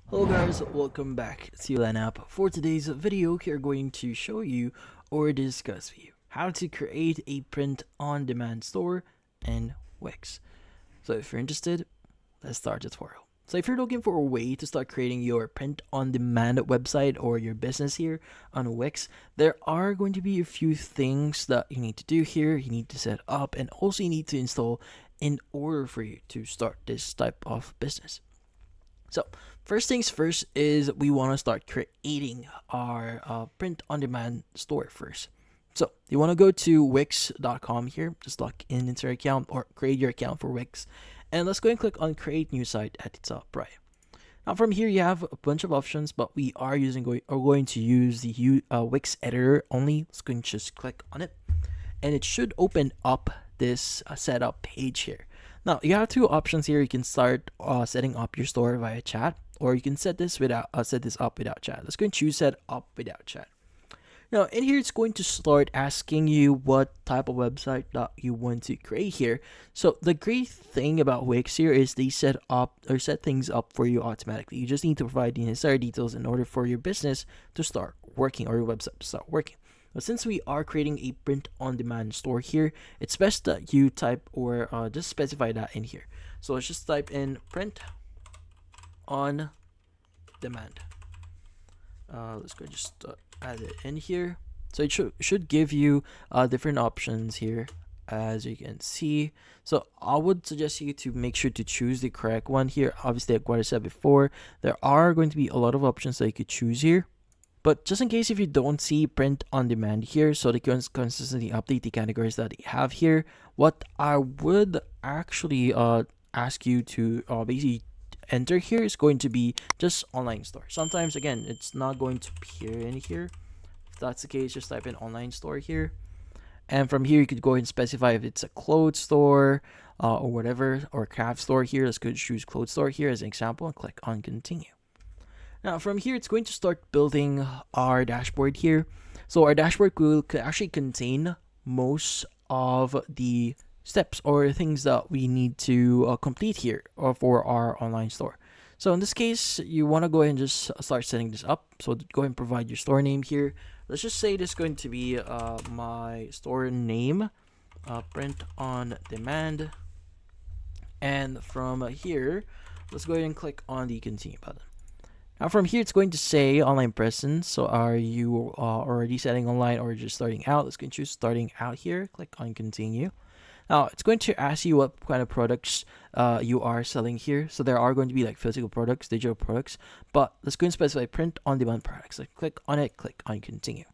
Hello guys, welcome back to Lineup. For today's video, we are going to show you or discuss with you how to create a print-on-demand store in Wix. So if you're interested, let's start the tutorial. So if you're looking for a way to start creating your print-on-demand website or your business here on Wix, there are going to be a few things that you need to do here. You need to set up and also you need to install in order for you to start this type of business. So first things first is we want to start creating our print-on-demand store first. So you want to go to wix.com here, just log in into your account or create your account for Wix. And let's go and click on create new site at the top right. Now from here you have a bunch of options, but we are going to use the Wix editor only. Let's go and just click on it. And it should open up this setup page here. Now you have two options here. You can start setting up your store via chat, or you can set this up without chat. Let's go and choose set up without chat. Now in here it's going to start asking you what type of website that you want to create here. So the great thing about Wix here is they set things up for you automatically. You just need to provide the necessary details in order for your business to start working, or your website to start working. But since we are creating a print-on-demand store here, it's best that you type or just specify that in here. So let's just type in print-on-demand. Let's go just add it in here. So it should give you different options here, as you can see. So I would suggest you to make sure to choose the correct one here. Obviously, like what I said before, there are going to be a lot of options that you could choose here. But just in case if you don't see print on demand here, so they can consistently update the categories that they have here, what I would actually ask you to basically enter here is going to be just online store. Sometimes, again, it's not going to appear in here. If that's the case, just type in online store here. And from here, you could go ahead and specify if it's a clothes store or whatever, or craft store here. Let's go choose clothes store here as an example and click on continue. Now from here, it's going to start building our dashboard here. So our dashboard will actually contain most of the steps or things that we need to complete here or for our online store. So in this case, you want to go ahead and just start setting this up. So go ahead and provide your store name here. Let's just say this is going to be my store name, print on demand. And from here, let's go ahead and click on the continue button. Now from here, it's going to say online presence. So are you already setting online or just starting out? Let's go and choose starting out here. Click on continue. Now it's going to ask you what kind of products you are selling here. So there are going to be like physical products, digital products, but let's go and specify print on demand products. Like click on it, click on continue.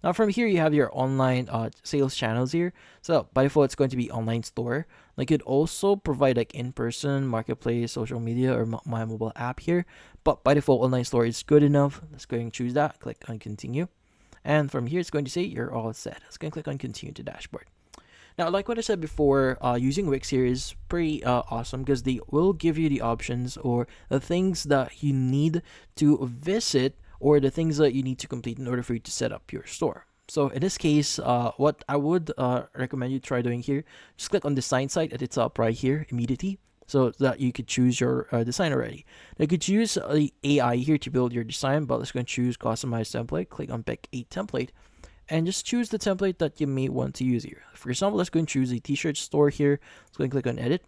Now from here, you have your online sales channels here. So by default, it's going to be online store. Like it also provide like in-person, marketplace, social media, or my mobile app here. But by default, online store is good enough. Let's go and choose that. Click on continue. And from here, it's going to say you're all set. Let's go and click on continue to dashboard. Now, like what I said before, using Wix here is pretty awesome because they will give you the options or the things that you need to visit or the things that you need to complete in order for you to set up your store. So in this case, what I would recommend you try doing here, just click on design site at the top right here immediately so that you could choose your design already. Now you could use the AI here to build your design, but let's go and choose customize template. Click on pick a template and just choose the template that you may want to use here. For example, let's go and choose a t-shirt store here. Let's go and click on edit.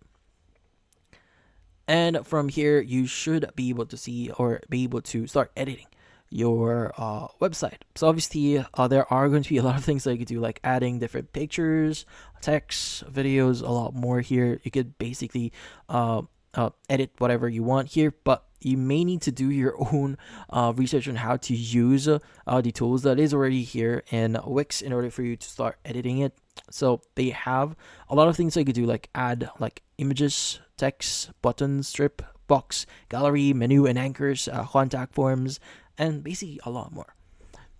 And from here, you should be able to see or be able to start editing your website. So obviously there are going to be a lot of things that you could do, like adding different pictures, text, videos, a lot more here. You could basically edit whatever you want here, but you may need to do your own research on how to use the tools that is already here in Wix in order for you to start editing it. So they have a lot of things that you could do, like add like images, text, buttons, strip, box, gallery, menu, and anchors, contact forms, and basically a lot more.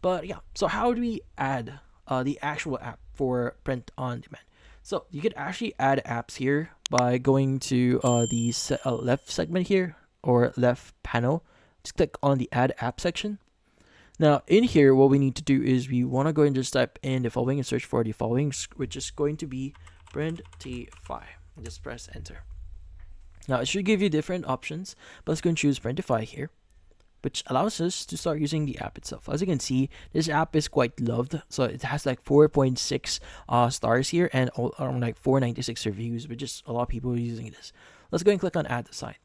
But yeah, so how do we add the actual app for print on demand? So you could actually add apps here by going to the left segment here or left panel. Just click on the add app section. Now in here, what we need to do is we want to go and just type in the following and search for the following, which is going to be Printify. Just press enter. Now it should give you different options, but let's go and choose Printify here. which allows us to start using the app itself. As you can see, this app is quite loved. So it has like 4.6 stars here and like 496 reviews, which is a lot of people using this. Let's go and click on add to site.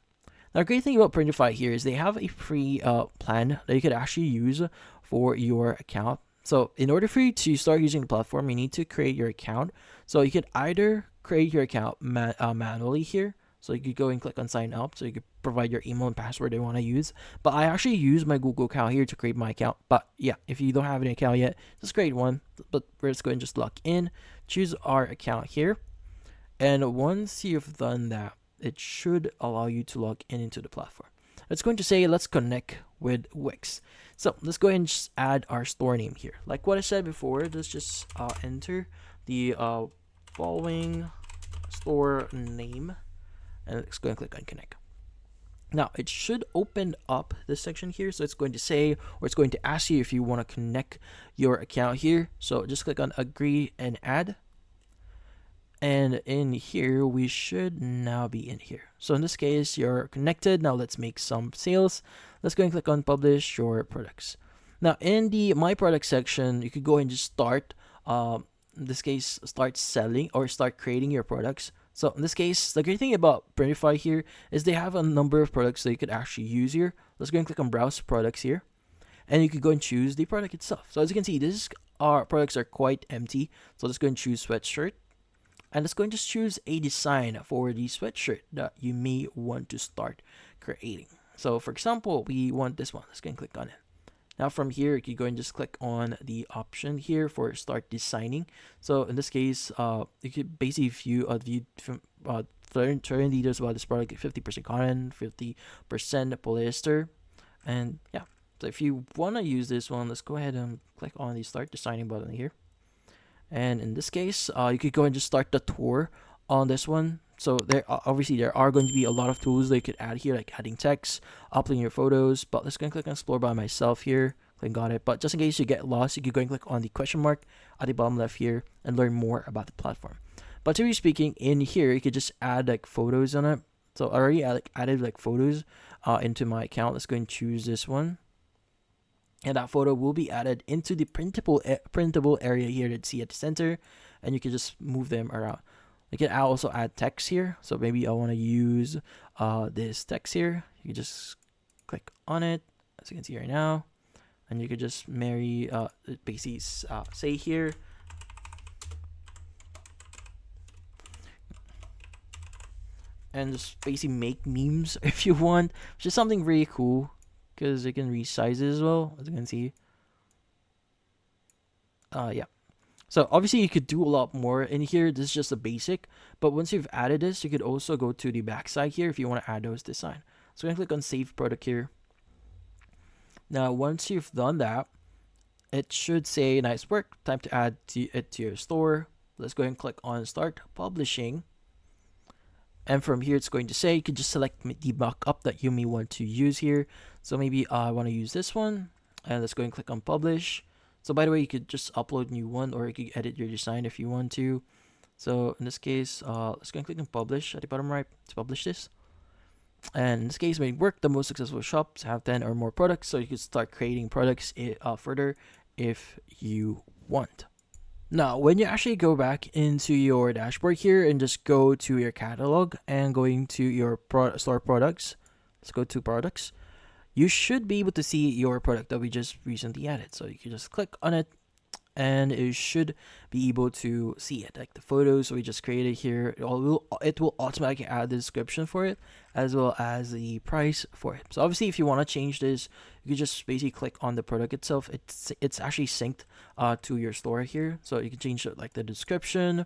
Now, the great thing about Printify here is they have a free plan that you could actually use for your account. So in order for you to start using the platform, you need to create your account. So you could either create your account manually here. So you could go and click on sign up. So you could provide your email and password you want to use. But I actually use my Google account here to create my account. But yeah, if you don't have an account yet, just create one. But we're just going to just log in, choose our account here. And once you've done that, it should allow you to log in into the platform. It's going to say, let's connect with WIX. So let's go ahead and just add our store name here. Like what I said before, let's just enter the following store name. And let's go and click on connect. Now it should open up this section here. So it's going to say, or it's going to ask you if you want to connect your account here. So just click on agree and add. And in here, we should now be in here. So in this case, you're connected. Now let's make some sales. Let's go and click on publish your products. Now in the my product section, you could go and just start, in this case, start selling or start creating your products. So in this case, the great thing about Printify here is they have a number of products that you could actually use here. Let's go and click on browse products here. And you could go and choose the product itself. So as you can see, our products are quite empty. So let's go and choose sweatshirt. And let's go and just choose a design for the sweatshirt that you may want to start creating. So for example, we want this one. Let's go and click on it. Now from here, you can go and just click on the option here for start designing. So in this case, you could basically view certain details about this product: 50% cotton, 50% polyester, and yeah. So if you want to use this one, let's go ahead and click on the start designing button here. And in this case, you could go and just start the tour on this one. So there are going to be a lot of tools that you could add here, like adding text, uploading your photos. But let's go and click on explore by myself here. Click on it. But just in case you get lost, you could go and click on the question mark at the bottom left here and learn more about the platform. But to be speaking, in here you could just add like photos on it. So I already added like photos into my account. Let's go and choose this one. And that photo will be added into the printable area here that you see at the center, and you can just move them around. You can also add text here. So maybe I want to use this text here. You can just click on it, as you can see right now, and you could just basically say here, and just basically make memes if you want, which is something really cool because you can resize it as well, as you can see. Yeah. So obviously you could do a lot more in here. This is just a basic, but once you've added this, you could also go to the backside here if you want to add those design. So I'm going to click on save product here. Now once you've done that, it should say nice work, time to add it to your store. Let's go ahead and click on start publishing. And from here, it's going to say you could just select the mockup that you may want to use here. So maybe I want to use this one, and let's go and click on publish. So by the way, you could just upload a new one, or you could edit your design if you want to. So in this case, let's go and click on publish at the bottom right to publish this. And in this case, may work. The most successful shops have 10 or more products, so you can start creating products further if you want. Now, when you actually go back into your dashboard here and just go to your catalog and going to your store products, let's go to products. You should be able to see your product that we just recently added. So you can just click on it and it should be able to see it, like the photos we just created here. It will automatically add the description for it as well as the price for it. So obviously if you want to change this, you can just basically click on the product itself. It's actually synced to your store here, so you can change it, like the description,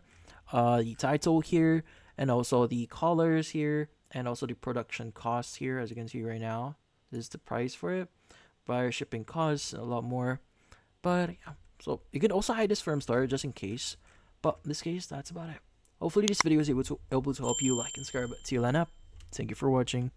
the title here, and also the colors here, and also the production costs here. As you can see right now, this is the price for it, buyer shipping costs, and a lot more. But yeah, so you can also hide this from start just in case, but in this case, that's about it. Hopefully this video is able to help you. Like and subscribe to Land Up. Thank you for watching.